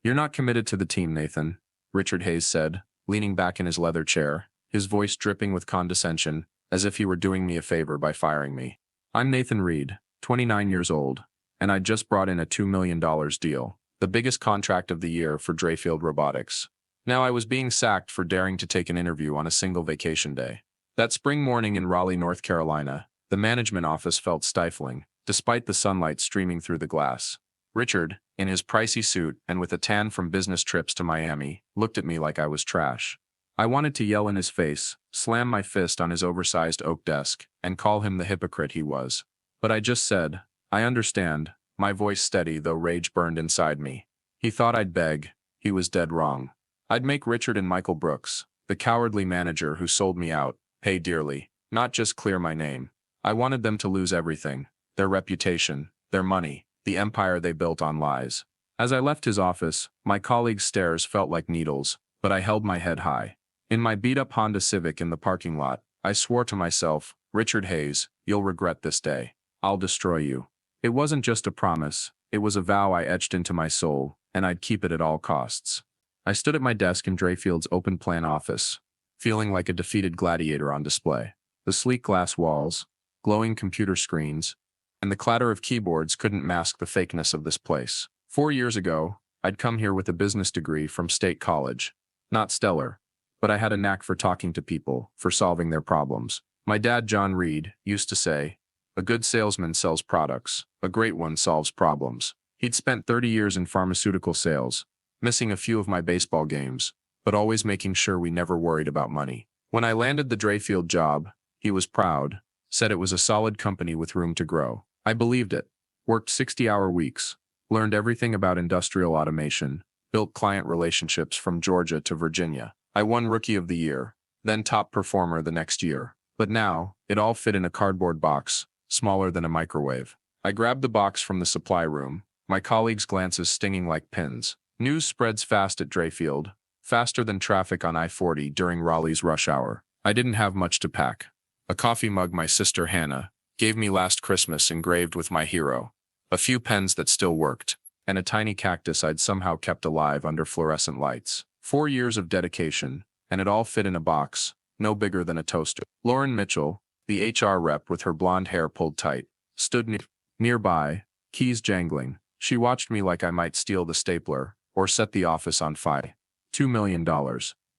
"You're not committed to the team, Nathan," Richard Hayes said, leaning back in his leather chair, his voice dripping with condescension, as if he were doing me a favor by firing me. "I'm Nathan Reed, 29 years old, and I just brought in a $2 million deal, the biggest contract of the year for Drefield Robotics. Now I was being sacked for daring to take an interview on a single vacation day. That spring morning in Raleigh, North Carolina, the management office felt stifling, despite the sunlight streaming through the glass. Richard, in his pricey suit and with a tan from business trips to Miami, looked at me like I was trash. I wanted to yell in his face, slam my fist on his oversized oak desk, and call him the hypocrite he was. But I just said, "I understand," my voice steady though rage burned inside me. He thought I'd beg. He was dead wrong. I'd make Richard and Michael Brooks, the cowardly manager who sold me out, pay dearly, not just clear my name. I wanted them to lose everything, their reputation, their money, the empire they built on lies. As I left his office, my colleagues' stares felt like needles, but I held my head high. In my beat-up Honda Civic in the parking lot, I swore to myself, "Richard Hayes, you'll regret this day. I'll destroy you." It wasn't just a promise, it was a vow I etched into my soul, and I'd keep it at all costs. I stood at my desk in Drefield's open-plan office, feeling like a defeated gladiator on display. The sleek glass walls, glowing computer screens, and the clatter of keyboards couldn't mask the fakeness of this place. 4 years ago, I'd come here with a business degree from State College. Not stellar, but I had a knack for talking to people, for solving their problems. My dad, John Reed, used to say, "A good salesman sells products, a great one solves problems." He'd spent 30 years in pharmaceutical sales, missing a few of my baseball games, but always making sure we never worried about money. When I landed the Drefield job, he was proud, said it was a solid company with room to grow. I believed it. Worked 60-hour weeks, learned everything about industrial automation, built client relationships from Georgia to Virginia. I won Rookie of the Year, then Top Performer the next year. But now, it all fit in a cardboard box, smaller than a microwave. I grabbed the box from the supply room, my colleagues' glances stinging like pins. News spreads fast at Drefield, faster than traffic on I-40 during Raleigh's rush hour. I didn't have much to pack. A coffee mug my sister Hannah gave me last Christmas engraved with my hero, a few pens that still worked, and a tiny cactus I'd somehow kept alive under fluorescent lights. 4 years of dedication, and it all fit in a box, no bigger than a toaster. Lauren Mitchell, the HR rep with her blonde hair pulled tight, stood nearby, keys jangling. She watched me like I might steal the stapler or set the office on fire. $2 million,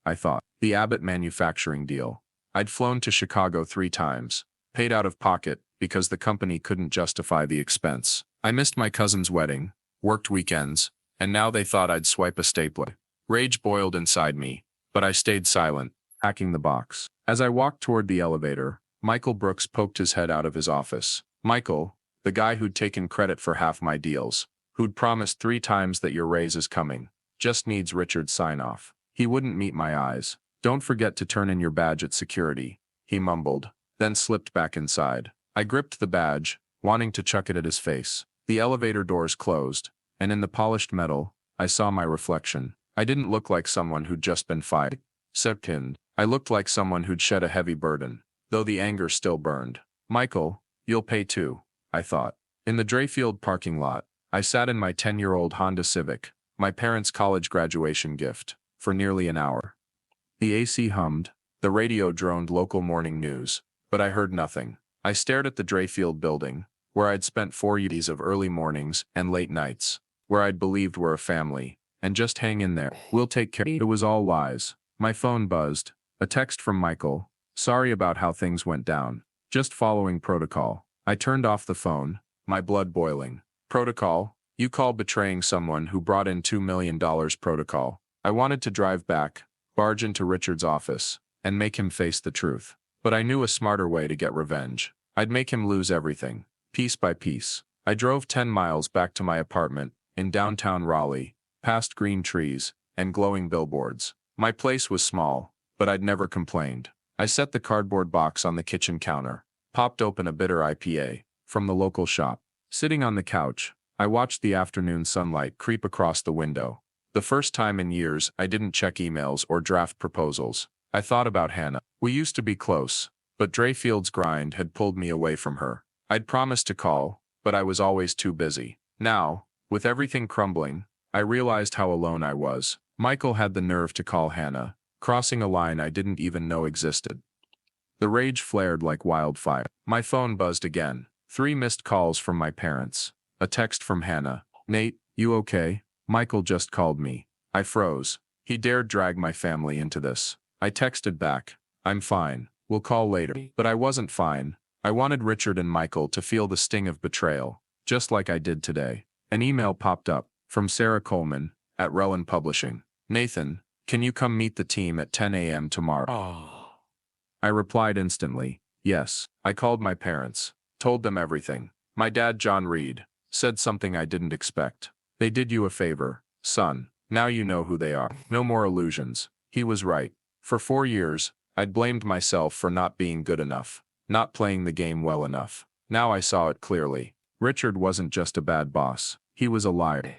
I thought. The Abbott manufacturing deal. I'd flown to Chicago 3 times, paid out of pocket because the company couldn't justify the expense. I missed my cousin's wedding, worked weekends, and now they thought I'd swipe a stapler. Rage boiled inside me, but I stayed silent, packing the box. As I walked toward the elevator, Michael Brooks poked his head out of his office. Michael, the guy who'd taken credit for half my deals, who'd promised 3 times that your raise is coming, just needs Richard's sign-off. He wouldn't meet my eyes. "Don't forget to turn in your badge at security," he mumbled, then slipped back inside. I gripped the badge, wanting to chuck it at his face. The elevator doors closed, and in the polished metal, I saw my reflection. I didn't look like someone who'd just been fired. I looked like someone who'd shed a heavy burden, though the anger still burned. "Michael, you'll pay too," I thought. In the Drefield parking lot, I sat in my 10-year-old Honda Civic, my parents' college graduation gift, for nearly an hour. The AC hummed, the radio droned local morning news, but I heard nothing. I stared at the Drefield building, where I'd spent 4 years of early mornings and late nights, where I'd believed we're a family, and just hang in there. We'll take care. It was all lies. My phone buzzed. A text from Michael. "Sorry about how things went down. Just following protocol." I turned off the phone, my blood boiling. "Protocol? You call betraying someone who brought in $2 million protocol?" I wanted to drive back, barge into Richard's office, and make him face the truth. But I knew a smarter way to get revenge. I'd make him lose everything, piece by piece. I drove 10 miles back to my apartment, in downtown Raleigh, past green trees and glowing billboards. My place was small, but I'd never complained. I set the cardboard box on the kitchen counter, popped open a bitter IPA from the local shop. Sitting on the couch, I watched the afternoon sunlight creep across the window. The first time in years I didn't check emails or draft proposals. I thought about Hannah. We used to be close, but Drefield's grind had pulled me away from her. I'd promised to call, but I was always too busy. Now, with everything crumbling, I realized how alone I was. Michael had the nerve to call Hannah, crossing a line I didn't even know existed. The rage flared like wildfire. My phone buzzed again. 3 missed calls from my parents. A text from Hannah. Nate, you okay? Michael just called me. I froze. He dared drag my family into this. I texted back. I'm fine. We'll call later. But I wasn't fine. I wanted Richard and Michael to feel the sting of betrayal, just like I did today. An email popped up from Sarah Coleman at Relin Publishing. Nathan, can you come meet the team at 10 a.m. tomorrow? Oh. I replied instantly, yes. I called my parents, told them everything. My dad, John Reed, said something I didn't expect. They did you a favor, son. Now you know who they are. No more illusions. He was right. For 4 years, I'd blamed myself for not being good enough, not playing the game well enough. Now I saw it clearly. Richard wasn't just a bad boss. He was a liar.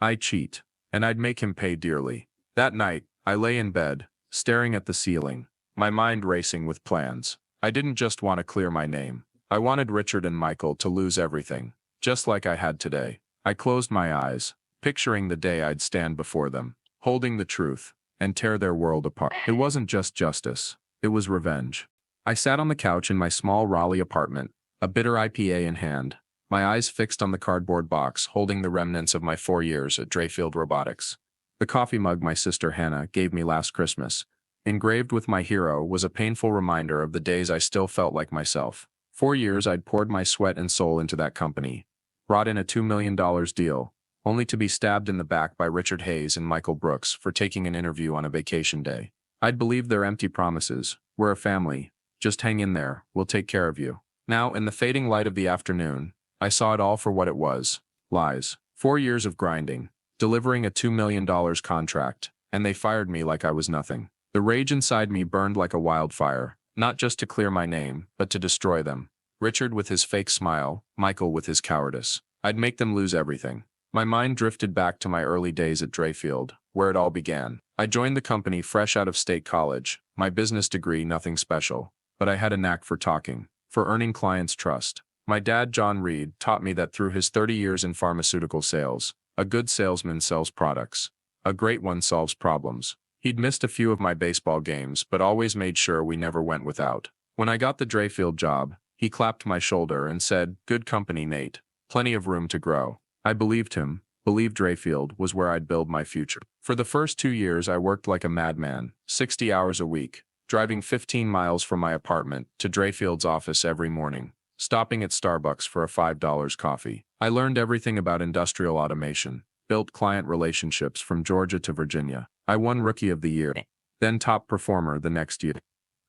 I'd cheat, and I'd make him pay dearly. That night, I lay in bed, staring at the ceiling, my mind racing with plans. I didn't just want to clear my name. I wanted Richard and Michael to lose everything, just like I had today. I closed my eyes, picturing the day I'd stand before them, holding the truth, and tear their world apart. It wasn't just justice. It was revenge. I sat on the couch in my small Raleigh apartment, a bitter IPA in hand, my eyes fixed on the cardboard box holding the remnants of my 4 years at Drefield Robotics. The coffee mug my sister Hannah gave me last Christmas, engraved with my hero, was a painful reminder of the days I still felt like myself. 4 years I'd poured my sweat and soul into that company, brought in a $2 million deal, only to be stabbed in the back by Richard Hayes and Michael Brooks for taking an interview on a vacation day. I'd believed their empty promises. We're a family. Just hang in there. We'll take care of you. Now, in the fading light of the afternoon, I saw it all for what it was. Lies. 4 years of grinding, delivering a $2 million contract, and they fired me like I was nothing. The rage inside me burned like a wildfire, not just to clear my name, but to destroy them. Richard with his fake smile, Michael with his cowardice. I'd make them lose everything. My mind drifted back to my early days at Drefield, where it all began. I joined the company fresh out of state college, my business degree nothing special, but I had a knack for talking, for earning clients' trust. My dad, John Reed, taught me that through his 30 years in pharmaceutical sales, a good salesman sells products. A great one solves problems. He'd missed a few of my baseball games, but always made sure we never went without. When I got the Drefield job, he clapped my shoulder and said, "Good company, Nate. Plenty of room to grow." I believed him, believed Drefield was where I'd build my future. For the first 2 years I worked like a madman, 60 hours a week, driving 15 miles from my apartment to Drefield's office every morning, stopping at Starbucks for a $5 coffee. I learned everything about industrial automation, built client relationships from Georgia to Virginia. I won Rookie of the Year, then Top Performer the next year.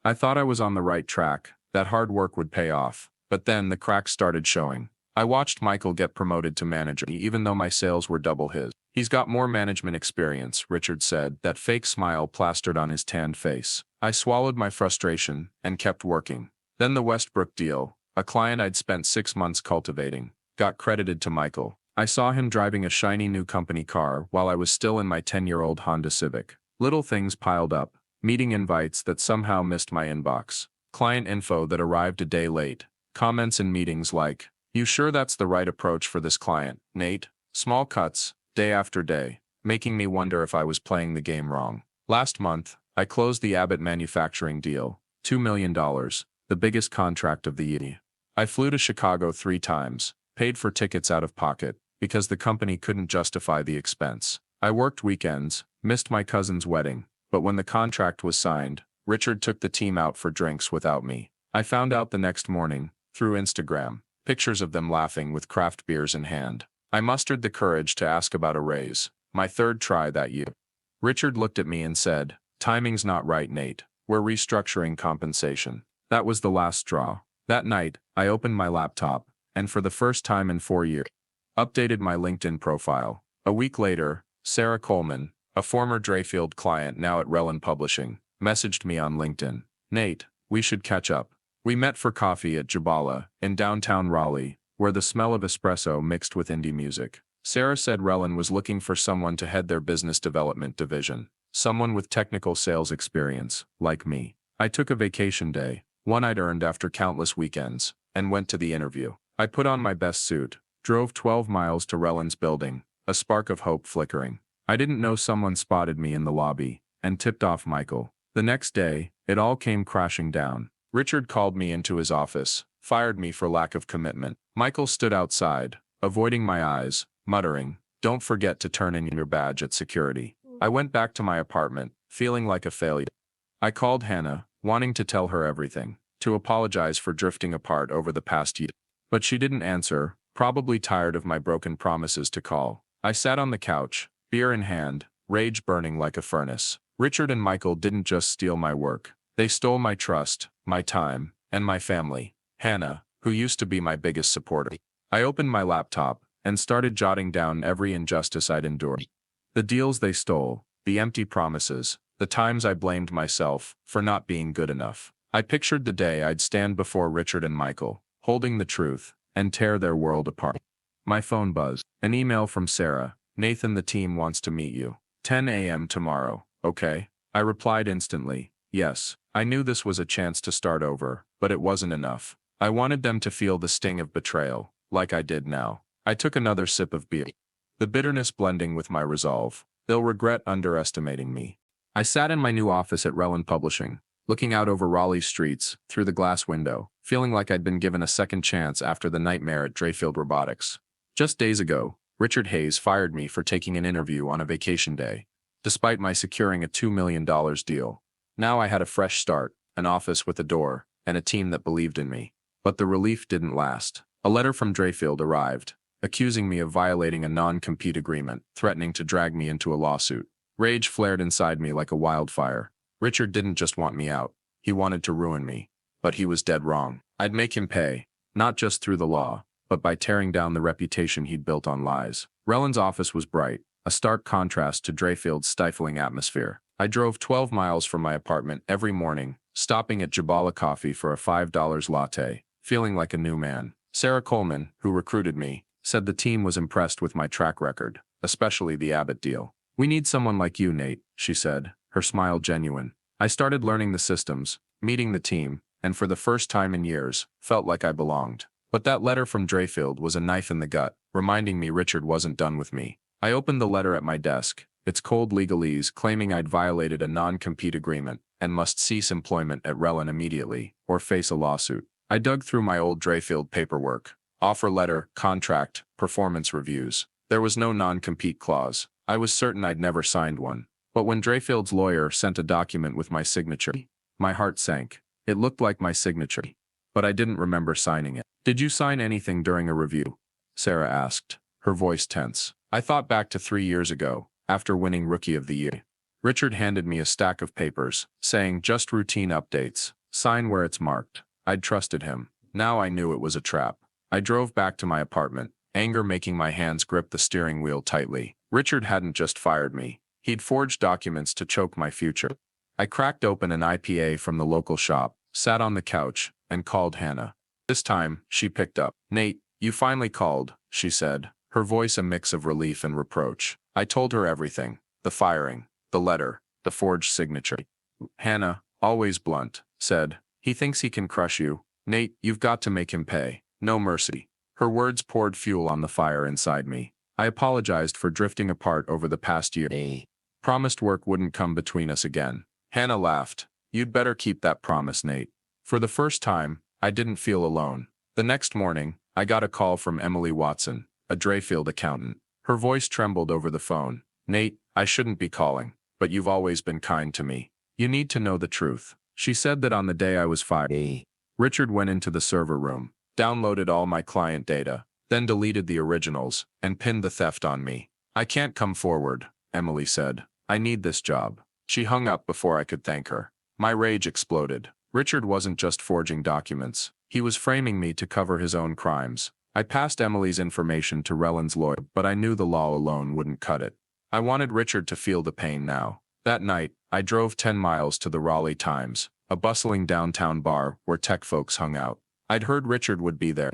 I thought I was on the right track, that hard work would pay off, but then the cracks started showing. I watched Michael get promoted to manager even though my sales were double his. "He's got more management experience," Richard said, that fake smile plastered on his tanned face. I swallowed my frustration and kept working. Then the Westbrook deal, a client I'd spent 6 months cultivating, got credited to Michael. I saw him driving a shiny new company car while I was still in my 10-year-old Honda Civic. Little things piled up, meeting invites that somehow missed my inbox, client info that arrived a day late, comments in meetings like, "You sure that's the right approach for this client, Nate?" Small cuts, day after day, making me wonder if I was playing the game wrong. Last month, I closed the Abbott manufacturing deal, $2 million, the biggest contract of the year. I flew to Chicago 3 times, paid for tickets out of pocket, because the company couldn't justify the expense. I worked weekends, missed my cousin's wedding, but when the contract was signed, Richard took the team out for drinks without me. I found out the next morning, through Instagram, pictures of them laughing with craft beers in hand. I mustered the courage to ask about a raise, my 3rd try that year. Richard looked at me and said, "Timing's not right, Nate. We're restructuring compensation." That was the last straw. That night, I opened my laptop, and for the first time in 4 years, updated my LinkedIn profile. A week later, Sarah Coleman, a former Drefield client now at Relin Publishing, messaged me on LinkedIn. "Nate, we should catch up." We met for coffee at Jabala, in downtown Raleigh, where the smell of espresso mixed with indie music. Sarah said Relin was looking for someone to head their business development division, someone with technical sales experience, like me. I took a vacation day, one I'd earned after countless weekends, and went to the interview. I put on my best suit, drove 12 miles to Relin's building, a spark of hope flickering. I didn't know someone spotted me in the lobby and tipped off Michael. The next day, it all came crashing down. Richard called me into his office, fired me for lack of commitment. Michael stood outside, avoiding my eyes, muttering, "Don't forget to turn in your badge at security." I went back to my apartment, feeling like a failure. I called Hannah, wanting to tell her everything, to apologize for drifting apart over the past year. But she didn't answer, probably tired of my broken promises to call. I sat on the couch, beer in hand, rage burning like a furnace. Richard and Michael didn't just steal my work. They stole my trust, my time, and my family. Hannah, who used to be my biggest supporter. I opened my laptop and started jotting down every injustice I'd endured. The deals they stole, the empty promises, the times I blamed myself for not being good enough. I pictured the day I'd stand before Richard and Michael, holding the truth, and tear their world apart. My phone buzzed. An email from Sarah. "Nathan, the team wants to meet you. 10 a.m. tomorrow, okay?" I replied instantly, yes. I knew this was a chance to start over, but it wasn't enough. I wanted them to feel the sting of betrayal, like I did now. I took another sip of beer, the bitterness blending with my resolve. They'll regret underestimating me. I sat in my new office at Relland Publishing, looking out over Raleigh's streets, through the glass window, feeling like I'd been given a second chance after the nightmare at Drefield Robotics. Just days ago, Richard Hayes fired me for taking an interview on a vacation day, despite my securing a $2 million deal. Now I had a fresh start, an office with a door, and a team that believed in me. But the relief didn't last. A letter from Drefield arrived, accusing me of violating a non-compete agreement, threatening to drag me into a lawsuit. Rage flared inside me like a wildfire. Richard didn't just want me out. He wanted to ruin me. But he was dead wrong. I'd make him pay, not just through the law, but by tearing down the reputation he'd built on lies. Relland's office was bright, a stark contrast to Drefield's stifling atmosphere. I drove 12 miles from my apartment every morning, stopping at Jabala Coffee for a $5 latte, feeling like a new man. Sarah Coleman, who recruited me, said the team was impressed with my track record, especially the Abbott deal. "We need someone like you, Nate," she said, her smile genuine. I started learning the systems, meeting the team, and for the first time in years, felt like I belonged. But that letter from Drefield was a knife in the gut, reminding me Richard wasn't done with me. I opened the letter at my desk, its cold legalese claiming I'd violated a non-compete agreement and must cease employment at Relland immediately, or face a lawsuit. I dug through my old Drefield paperwork, offer letter, contract, performance reviews. There was no non-compete clause. I was certain I'd never signed one. But when Drefield's lawyer sent a document with my signature, my heart sank. It looked like my signature, but I didn't remember signing it. "Did you sign anything during a review?" Sarah asked, her voice tense. I thought back to 3 years ago, after winning Rookie of the Year. Richard handed me a stack of papers, saying just routine updates, sign where it's marked. I'd trusted him. Now I knew it was a trap. I drove back to my apartment, anger making my hands grip the steering wheel tightly. Richard hadn't just fired me. He'd forged documents to choke my future. I cracked open an IPA from the local shop, sat on the couch, and called Hannah. This time, she picked up. "Nate, you finally called," she said, her voice a mix of relief and reproach. I told her everything. The firing, the letter, the forged signature. Hannah, always blunt, said, "He thinks he can crush you. Nate, you've got to make him pay. No mercy." Her words poured fuel on the fire inside me. I apologized for drifting apart over the past year. Promised work wouldn't come between us again. Hannah laughed. "You'd better keep that promise, Nate." For the first time, I didn't feel alone. The next morning, I got a call from Emily Watson, a Drefield accountant. Her voice trembled over the phone. "Nate, I shouldn't be calling, but you've always been kind to me. You need to know the truth." She said that on the day I was fired, Richard went into the server room, downloaded all my client data, then deleted the originals, and pinned the theft on me. "I can't come forward," Emily said. "I need this job." She hung up before I could thank her. My rage exploded. Richard wasn't just forging documents. He was framing me to cover his own crimes. I passed Emily's information to Relland's lawyer, but I knew the law alone wouldn't cut it. I wanted Richard to feel the pain now. That night, I drove 10 miles to the Raleigh Times, a bustling downtown bar where tech folks hung out. I'd heard Richard would be there,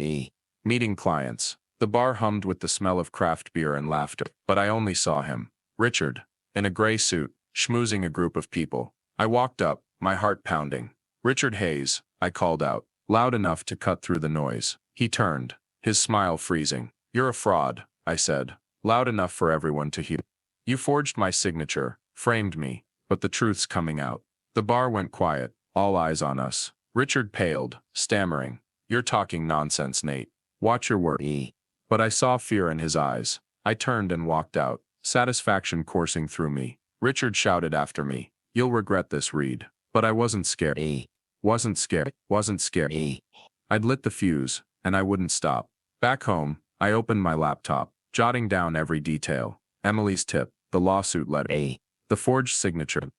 meeting clients. The bar hummed with the smell of craft beer and laughter, but I only saw him. Richard, in a gray suit, schmoozing a group of people. I walked up, my heart pounding. "Richard Hayes," I called out, loud enough to cut through the noise. He turned, his smile freezing. "You're a fraud," I said. loud enough for everyone to hear. You forged my signature, framed me, but the truth's coming out. The bar went quiet, all eyes on us. Richard paled, stammering. You're talking nonsense, Nate. Watch your word. But I saw fear in his eyes. I turned and walked out, satisfaction coursing through me. Richard shouted after me. You'll regret this, Reed. But I wasn't scared. Wasn't scared. I'd lit the fuse, and I wouldn't stop. Back home, I opened my laptop, jotting down every detail. Emily's tip, the lawsuit letter, the forged signature.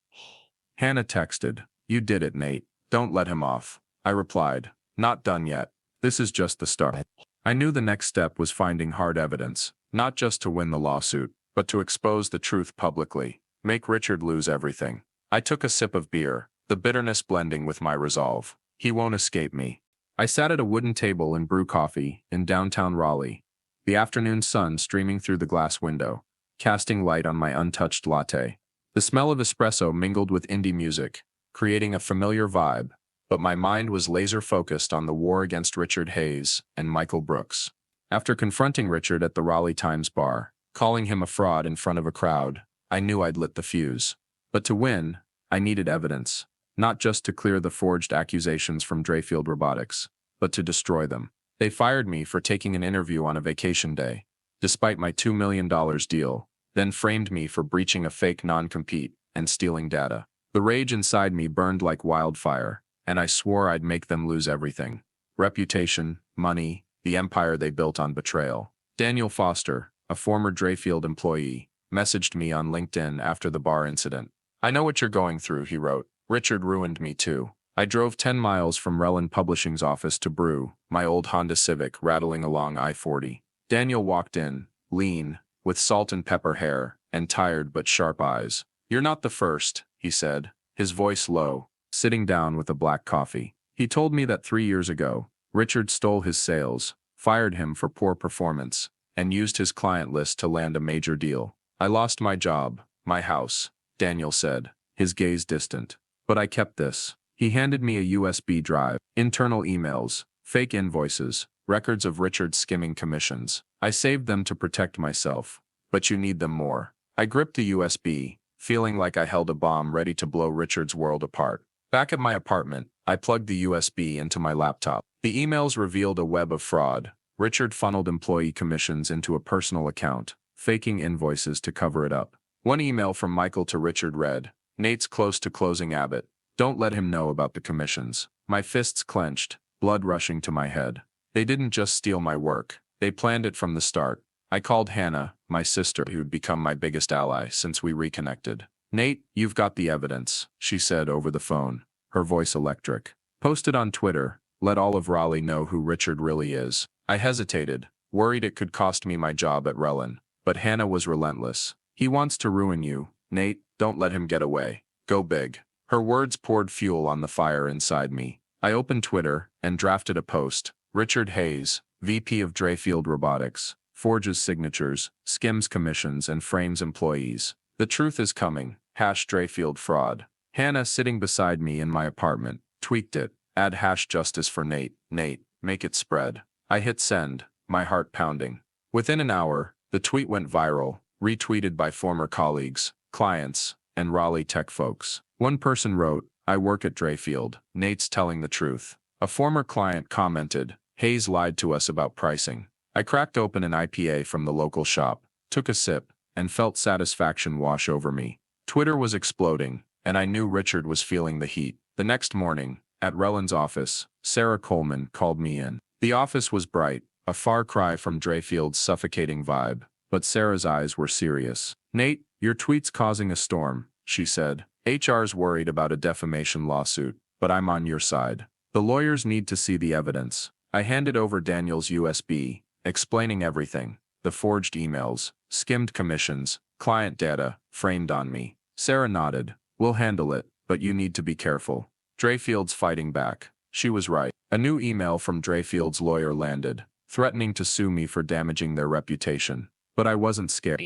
Hannah texted, You did it, Nate. Don't let him off. I replied, Not done yet. This is just the start. I knew the next step was finding hard evidence, not just to win the lawsuit, but to expose the truth publicly, make Richard lose everything. I took a sip of beer, the bitterness blending with my resolve. He won't escape me. I sat at a wooden table and brewed coffee in downtown Raleigh, the afternoon sun streaming through the glass window, casting light on my untouched latte. The smell of espresso mingled with indie music, creating a familiar vibe, but my mind was laser-focused on the war against Richard Hayes and Michael Brooks. After confronting Richard at the Raleigh Times bar, calling him a fraud in front of a crowd, I knew I'd lit the fuse. But to win, I needed evidence, not just to clear the forged accusations from Drefield Robotics, but to destroy them. They fired me for taking an interview on a vacation day, despite my $2 million deal, then framed me for breaching a fake non-compete and stealing data. The rage inside me burned like wildfire, and I swore I'd make them lose everything. Reputation, money, the empire they built on betrayal. Daniel Foster, a former Drefield employee, messaged me on LinkedIn after the bar incident. I know what you're going through, he wrote. Richard ruined me too. I drove 10 miles from Relin Publishing's office to Brew, my old Honda Civic rattling along I-40. Daniel walked in, lean, with salt and pepper hair, and tired but sharp eyes. You're not the first, he said, his voice low, sitting down with a black coffee. He told me that 3 years ago, Richard stole his sales, fired him for poor performance, and used his client list to land a major deal. I lost my job, my house, Daniel said, his gaze distant. But I kept this. He handed me a USB drive, internal emails, fake invoices, records of Richard skimming commissions. I saved them to protect myself, but you need them more. I gripped the USB, feeling like I held a bomb ready to blow Richard's world apart. Back at my apartment, I plugged the USB into my laptop. The emails revealed a web of fraud. Richard funneled employee commissions into a personal account, faking invoices to cover it up. One email from Michael to Richard read, Nate's close to closing Abbott. Don't let him know about the commissions. My fists clenched, blood rushing to my head. They didn't just steal my work. They planned it from the start. I called Hannah, my sister, who'd become my biggest ally since we reconnected. Nate, you've got the evidence, she said over the phone, her voice electric. Post it on Twitter. Let all of Raleigh know who Richard really is. I hesitated, worried it could cost me my job at Relin. But Hannah was relentless. He wants to ruin you, Nate. Don't let him get away. Go big. Her words poured fuel on the fire inside me. I opened Twitter and drafted a post. Richard Hayes, VP of Drefield Robotics, forges signatures, skims commissions, and frames employees. The truth is coming. #Drefield fraud. Hannah, sitting beside me in my apartment, tweaked it. Add #justice for Nate. Nate, make it spread. I hit send, my heart pounding. Within an hour, the tweet went viral, retweeted by former colleagues, clients, and Raleigh tech folks. One person wrote, I work at Drefield. Nate's telling the truth. A former client commented, Hayes lied to us about pricing. I cracked open an IPA from the local shop, took a sip, and felt satisfaction wash over me. Twitter was exploding, and I knew Richard was feeling the heat. The next morning, at Relin's office, Sarah Coleman called me in. The office was bright, a far cry from Drefield's suffocating vibe, but Sarah's eyes were serious. Nate, your tweet's causing a storm, she said. HR's worried about a defamation lawsuit, but I'm on your side. The lawyers need to see the evidence. I handed over Daniel's USB, explaining everything. The forged emails, skimmed commissions, client data, framed on me. Sarah nodded. We'll handle it, but you need to be careful. Drefield's fighting back. She was right. A new email from Drefield's lawyer landed, threatening to sue me for damaging their reputation. But I wasn't scared.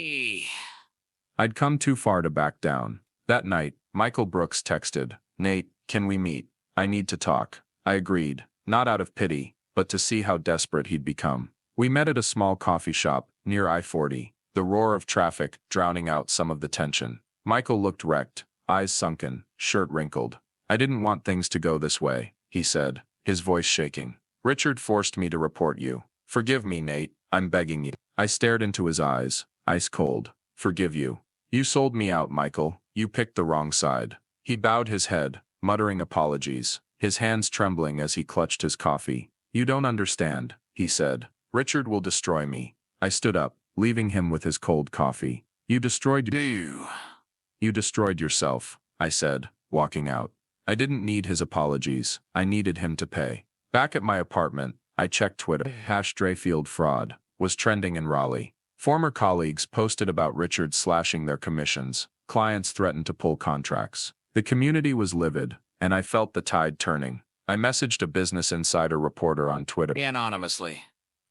I'd come too far to back down. That night, Michael Brooks texted, Nate, can we meet? I need to talk. I agreed, not out of pity, but to see how desperate he'd become. We met at a small coffee shop near I-40. the roar of traffic drowning out some of the tension. Michael looked wrecked, eyes sunken, shirt wrinkled. "I didn't want things to go this way," he said, his voice shaking. "Richard forced me to report you. Forgive me, Nate, I'm begging you." I stared into his eyes, ice cold. "Forgive you? You sold me out, Michael. You picked the wrong side." He bowed his head, muttering apologies, his hands trembling as he clutched his coffee. "You don't understand," he said. "Richard will destroy me." I stood up, leaving him with his cold coffee. "You destroyed you. You destroyed yourself," I said, walking out. I didn't need his apologies, I needed him to pay. Back at my apartment, I checked Twitter. #Drefield fraud was trending in Raleigh. Former colleagues posted about Richard slashing their commissions. Clients threatened to pull contracts. The community was livid, and I felt the tide turning. I messaged a Business Insider reporter on Twitter anonymously.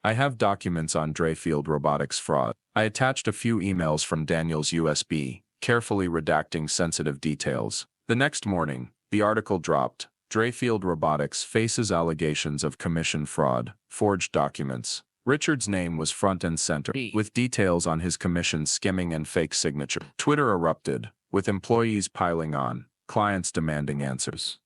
"I have documents on Drefield Robotics fraud." I attached a few emails from Daniel's USB, carefully redacting sensitive details. The next morning, the article dropped. Drefield Robotics faces allegations of commission fraud, forged documents. Richard's name was front and center, with details on his commission skimming and fake signature. Twitter erupted, with employees piling on, clients demanding answers.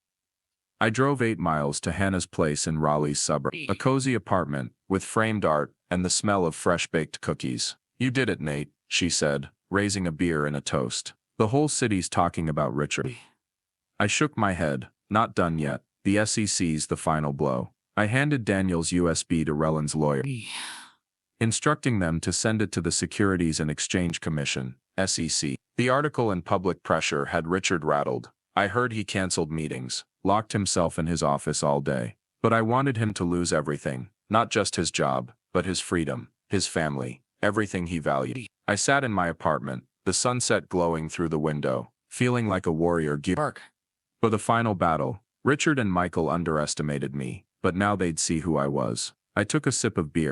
I drove 8 miles to Hannah's place in Raleigh's suburb, a cozy apartment, with framed art and the smell of fresh-baked cookies. "You did it, Nate," she said, raising a beer and a toast. "The whole city's talking about Richard." I shook my head. "Not done yet. The SEC's the final blow." I handed Daniel's USB to Rellen's lawyer, instructing them to send it to the Securities and Exchange Commission, SEC. The article and public pressure had Richard rattled. I heard he canceled meetings, locked himself in his office all day. But I wanted him to lose everything, not just his job, but his freedom, his family, everything he valued. I sat in my apartment, the sunset glowing through the window, feeling like a warrior geared for the final battle. Richard and Michael underestimated me, but now they'd see who I was. I took a sip of beer,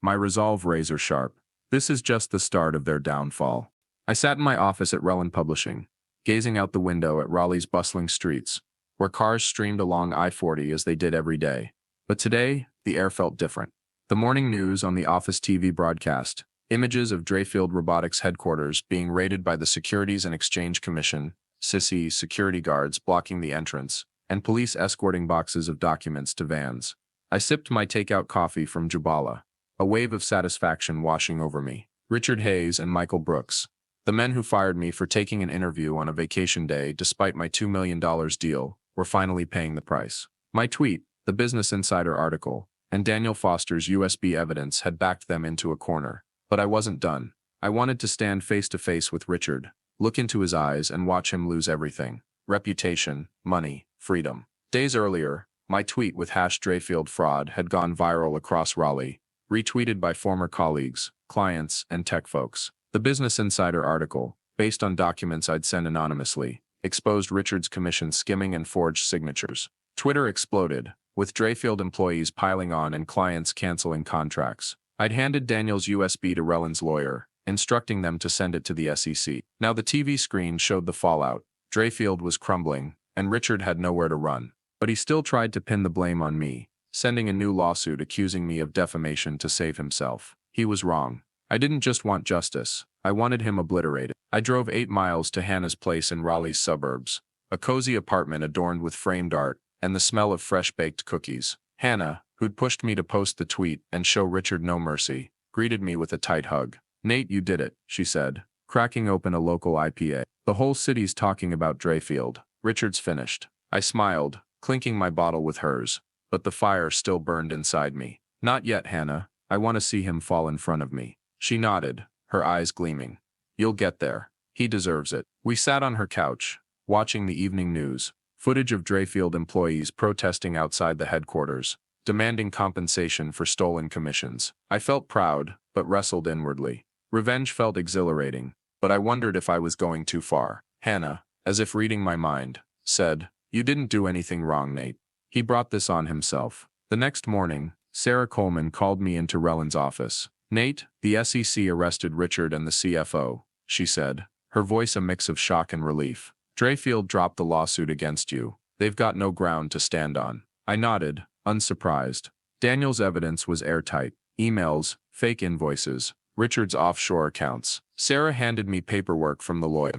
my resolve razor sharp. This is just the start of their downfall. I sat in my office at Rellen Publishing, gazing out the window at Raleigh's bustling streets, where cars streamed along I-40 as they did every day. But today, the air felt different. The morning news on the office TV broadcast, images of Drefield Robotics headquarters being raided by the Securities and Exchange Commission, SEC security guards blocking the entrance, and police escorting boxes of documents to vans. I sipped my takeout coffee from Jubala, a wave of satisfaction washing over me. Richard Hayes and Michael Brooks, the men who fired me for taking an interview on a vacation day despite my $2 million deal, were finally paying the price. My tweet, the Business Insider article, and Daniel Foster's USB evidence had backed them into a corner. But I wasn't done. I wanted to stand face to face with Richard, look into his eyes and watch him lose everything: reputation, money, freedom. Days earlier, my tweet with #Drefield fraud had gone viral across Raleigh, retweeted by former colleagues, clients, and tech folks. The Business Insider article, based on documents I'd sent anonymously, exposed Richard's commission skimming and forged signatures. Twitter exploded, with Drefield employees piling on and clients canceling contracts. I'd handed Daniel's USB to Rellen's lawyer, instructing them to send it to the SEC. Now the TV screen showed the fallout. Drefield was crumbling, and Richard had nowhere to run. But he still tried to pin the blame on me, sending a new lawsuit accusing me of defamation to save himself. He was wrong. I didn't just want justice, I wanted him obliterated. I drove 8 miles to Hannah's place in Raleigh's suburbs, a cozy apartment adorned with framed art and the smell of fresh-baked cookies. Hannah, who'd pushed me to post the tweet and show Richard no mercy, greeted me with a tight hug. "Nate, you did it," she said, cracking open a local IPA. "The whole city's talking about Drefield. Richard's finished." I smiled, clinking my bottle with hers, but the fire still burned inside me. "Not yet, Hannah. I want to see him fall in front of me." She nodded, her eyes gleaming. "You'll get there. He deserves it." We sat on her couch, watching the evening news, footage of Drefield employees protesting outside the headquarters, demanding compensation for stolen commissions. I felt proud, but wrestled inwardly. Revenge felt exhilarating, but I wondered if I was going too far. Hannah, as if reading my mind, said, "You didn't do anything wrong, Nate. He brought this on himself." The next morning, Sarah Coleman called me into Rellen's office. "Nate, the SEC arrested Richard and the CFO," she said, her voice a mix of shock and relief. "Drefield dropped the lawsuit against you. They've got no ground to stand on." I nodded, unsurprised. Daniel's evidence was airtight. Emails, fake invoices, Richard's offshore accounts. Sarah handed me paperwork from the lawyer.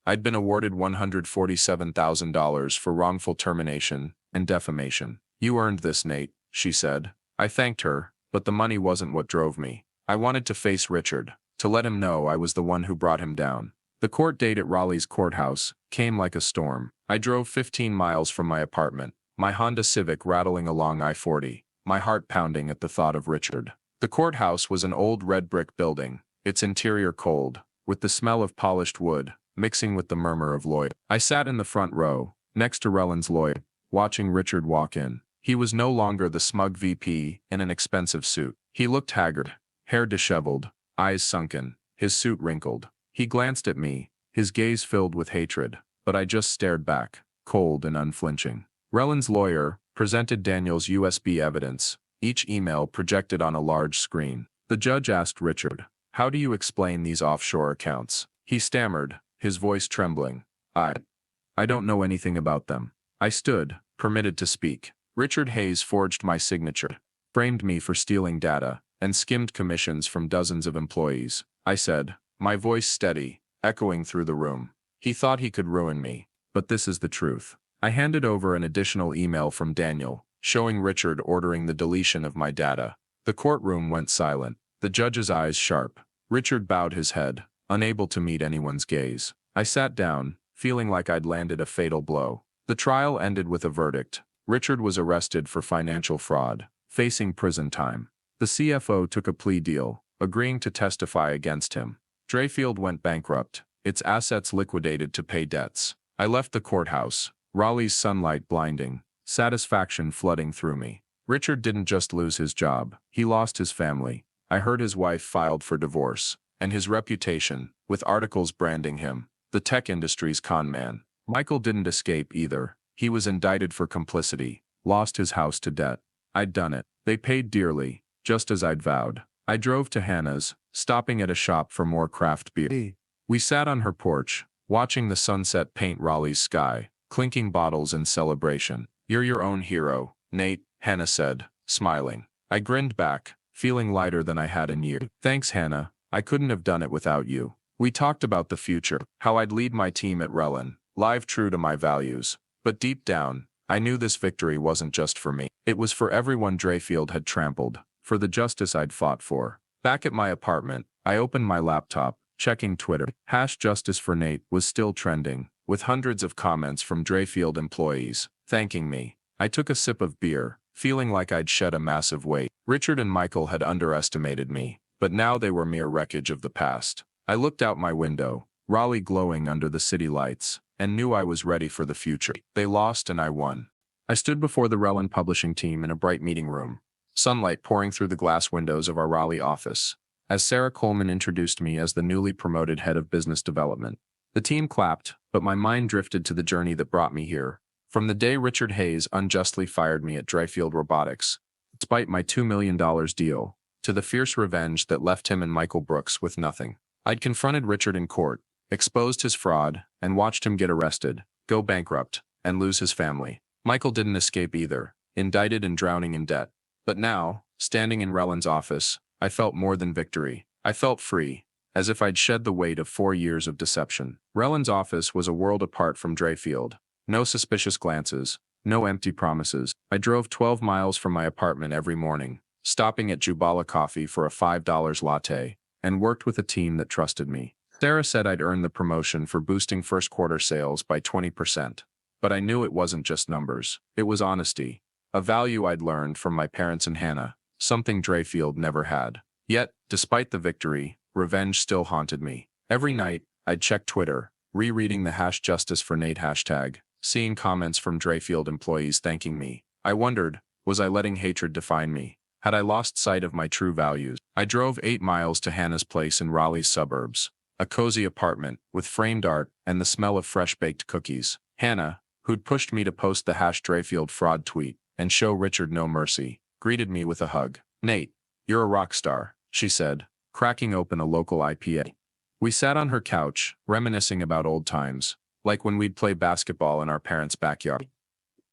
I'd been awarded $147,000 for wrongful termination and defamation. You earned this, Nate, she said. I thanked her, but the money wasn't what drove me. I wanted to face Richard, to let him know I was the one who brought him down. The court date at Raleigh's courthouse came like a storm. I drove 15 miles from my apartment, my Honda Civic rattling along I-40, my heart pounding at the thought of Richard. The courthouse was an old red brick building, its interior cold, with the smell of polished wood, mixing with the murmur of lawyers. I sat in the front row, next to Relland's lawyer, watching Richard walk in. He was no longer the smug VP in an expensive suit. He looked haggard, hair disheveled, eyes sunken, his suit wrinkled. He glanced at me, his gaze filled with hatred, but I just stared back, cold and unflinching. Relland's lawyer presented Daniel's USB evidence, each email projected on a large screen. The judge asked Richard, "How do you explain these offshore accounts?" He stammered, his voice trembling. I don't know anything about them." I stood, permitted to speak. Richard Hayes forged my signature, framed me for stealing data, and skimmed commissions from dozens of employees. I said, my voice steady, echoing through the room. He thought he could ruin me, but this is the truth. I handed over an additional email from Daniel, showing Richard ordering the deletion of my data. The courtroom went silent, the judge's eyes sharp. Richard bowed his head, unable to meet anyone's gaze. I sat down, feeling like I'd landed a fatal blow. The trial ended with a verdict. Richard was arrested for financial fraud, facing prison time. The CFO took a plea deal, agreeing to testify against him. Drefield went bankrupt, its assets liquidated to pay debts. I left the courthouse, Raleigh's sunlight blinding, satisfaction flooding through me. Richard didn't just lose his job, he lost his family. I heard his wife filed for divorce, and his reputation, with articles branding him the tech industry's con man. Michael didn't escape either. He was indicted for complicity, lost his house to debt. I'd done it. They paid dearly, just as I'd vowed. I drove to Hannah's, stopping at a shop for more craft beer. We sat on her porch, watching the sunset paint Raleigh's sky, clinking bottles in celebration. "You're your own hero, Nate," Hannah said, smiling. I grinned back, feeling lighter than I had in years. "Thanks, Hannah. I couldn't have done it without you." We talked about the future, how I'd lead my team at Relland, live true to my values. But deep down, I knew this victory wasn't just for me. It was for everyone Drefield had trampled, for the justice I'd fought for. Back at my apartment, I opened my laptop, checking Twitter. #JusticeForNate was still trending, with hundreds of comments from Drefield employees, thanking me. I took a sip of beer, feeling like I'd shed a massive weight. Richard and Michael had underestimated me, but now they were mere wreckage of the past. I looked out my window, Raleigh glowing under the city lights, and knew I was ready for the future. They lost and I won. I stood before the Relland publishing team in a bright meeting room, sunlight pouring through the glass windows of our Raleigh office, as Sarah Coleman introduced me as the newly promoted head of business development. The team clapped, but my mind drifted to the journey that brought me here. From the day Richard Hayes unjustly fired me at Drefield Robotics, despite my $2 million deal, to the fierce revenge that left him and Michael Brooks with nothing. I'd confronted Richard in court, exposed his fraud, and watched him get arrested, go bankrupt, and lose his family. Michael didn't escape either, indicted and drowning in debt. But now, standing in Relland's office, I felt more than victory. I felt free, as if I'd shed the weight of 4 years of deception. Relland's office was a world apart from Drefield. No suspicious glances, no empty promises. I drove 12 miles from my apartment every morning, stopping at Jubala Coffee for a $5 latte, and worked with a team that trusted me. Sarah said I'd earned the promotion for boosting first quarter sales by 20%. But I knew it wasn't just numbers. It was honesty, a value I'd learned from my parents and Hannah, something Drefield never had. Yet, despite the victory, revenge still haunted me. Every night, I'd check Twitter, rereading the #JusticeForNate hashtag, seeing comments from Drefield employees thanking me. I wondered, was I letting hatred define me? Had I lost sight of my true values? I drove 8 miles to Hannah's place in Raleigh's suburbs, a cozy apartment with framed art and the smell of fresh-baked cookies. Hannah, who'd pushed me to post the #Drefield fraud tweet and show Richard no mercy, greeted me with a hug. "Nate, you're a rock star," she said, cracking open a local IPA. We sat on her couch, reminiscing about old times, like when we'd play basketball in our parents' backyard.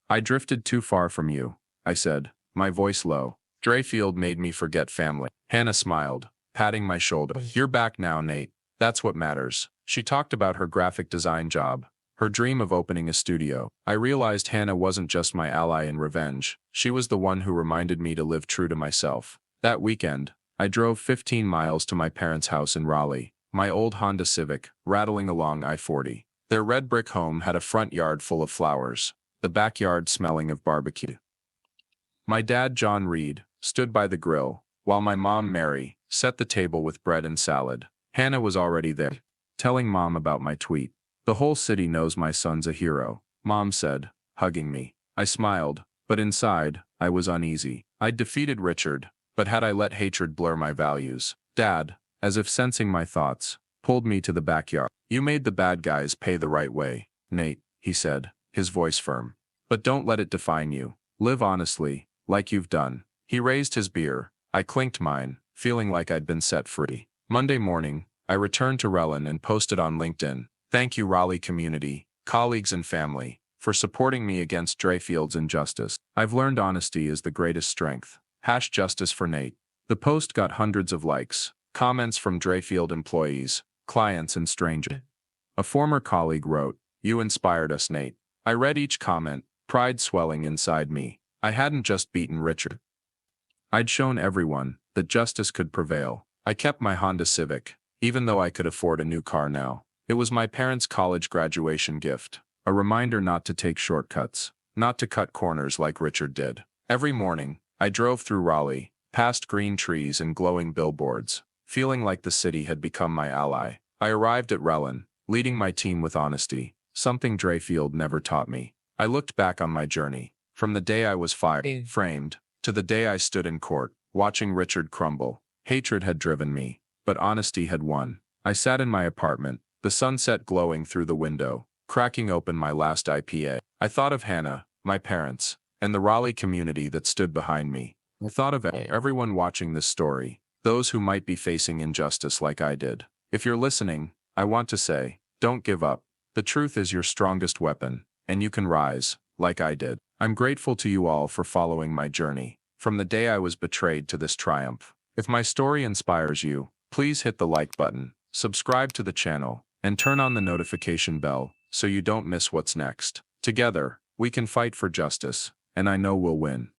"I drifted too far from you," I said, my voice low. "Drefield made me forget family." Hannah smiled, patting my shoulder. You're back now, Nate. That's what matters. She talked about her graphic design job, her dream of opening a studio. I realized Hannah wasn't just my ally in revenge. She was the one who reminded me to live true to myself. That weekend, I drove 15 miles to my parents' house in Raleigh, my old Honda Civic, rattling along I-40. Their red brick home had a front yard full of flowers, the backyard smelling of barbecue. My dad, John Reed, stood by the grill, while my mom, Mary, set the table with bread and salad. Hannah was already there, telling Mom about my tweet. The whole city knows my son's a hero, Mom said, hugging me. I smiled, but inside, I was uneasy. I'd defeated Richard, but had I let hatred blur my values? Dad, as if sensing my thoughts, pulled me to the backyard. You made the bad guys pay the right way, Nate, he said, his voice firm. But don't let it define you. Live honestly, like you've done. He raised his beer. I clinked mine, feeling like I'd been set free. Monday morning, I returned to Relin and posted on LinkedIn. Thank you, Raleigh community, colleagues and family, for supporting me against Drefield's injustice. I've learned honesty is the greatest strength. #Justice for Nate. The post got hundreds of likes, comments from Drefield employees, clients and strangers. A former colleague wrote, "You inspired us, Nate." I read each comment, pride swelling inside me. I hadn't just beaten Richard. I'd shown everyone that justice could prevail. I kept my Honda Civic, even though I could afford a new car now. It was my parents' college graduation gift, a reminder not to take shortcuts, not to cut corners like Richard did. Every morning, I drove through Raleigh, past green trees and glowing billboards, feeling like the city had become my ally. I arrived at Relin, leading my team with honesty, something Drefield never taught me. I looked back on my journey, from the day I was framed, to the day I stood in court, watching Richard crumble. Hatred had driven me, but honesty had won. I sat in my apartment, the sunset glowing through the window, cracking open my last IPA. I thought of Hannah, my parents, and the Raleigh community that stood behind me. I thought of everyone watching this story, those who might be facing injustice like I did. If you're listening, I want to say, don't give up. The truth is your strongest weapon, and you can rise, like I did. I'm grateful to you all for following my journey, from the day I was betrayed to this triumph. If my story inspires you, please hit the like button, subscribe to the channel, and turn on the notification bell so you don't miss what's next. Together, we can fight for justice, and I know we'll win.